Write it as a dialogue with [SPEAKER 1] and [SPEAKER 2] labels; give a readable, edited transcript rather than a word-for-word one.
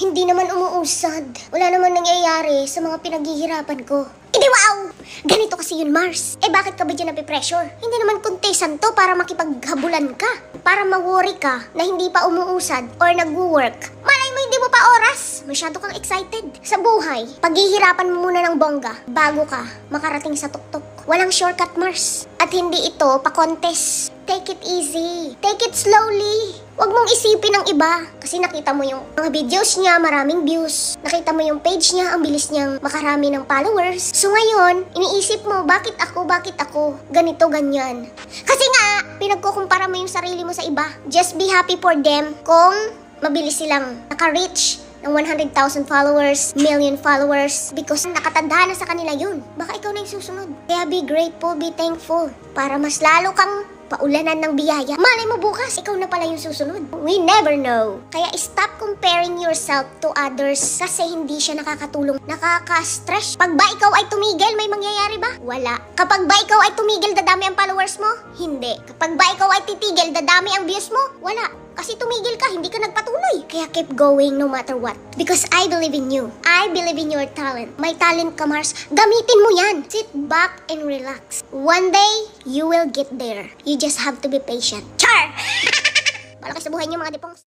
[SPEAKER 1] Hindi naman umuusad. Wala naman nangyayari sa mga pinaghihirapan ko. Hindi wow! Ganito kasi yun, Mars. Bakit ka ba dyan napipressure? Hindi naman kontesan to para makipaghabulan ka. Para ma-worry ka na hindi pa umuusad or nag-work. Malay mo hindi mo pa oras. Masyado kang excited. Sa buhay, paghihirapan mo muna ng bongga bago ka makarating sa tuktok. Walang shortcut, Mars. At hindi ito pa-contest. Take it easy. Take it slowly. Huwag mong isipin ang iba. Kasi nakita mo yung mga videos niya, maraming views. Nakita mo yung page niya, ang bilis niyang makarami ng followers. So ngayon, iniisip mo, bakit ako? Ganito, ganyan. Kasi nga, pinagkukumpara mo yung sarili mo sa iba. Just be happy for them kung mabilis silang naka-reach ng 100,000 followers, million followers, because nakatanda na sa kanila yun. Baka ikaw na yung susunod. Kaya be grateful, be thankful, para mas lalo kang paulanan ng biyaya. Malay mo bukas, ikaw na pala yung susunod. We never know. Kaya stop comparing yourself to others kasi hindi siya nakakatulong. Nakaka-stress. Pag ba ikaw ay tumigil, may mangyayari ba? Wala. Kapag ba ikaw ay tumigil, dadami ang followers mo? Hindi. Kapag ba ikaw ay titigil, dadami ang views mo? Wala. Kasi tumigil ka, hindi ka nagpatuloy. Kaya keep going no matter what. Because I believe in you. I believe in your talent. May talent ka, Mars. Gamitin mo yan. Sit back and relax. One day, you will get there. You just have to be patient. Char! Malaki sa buhay niyo mga dipong.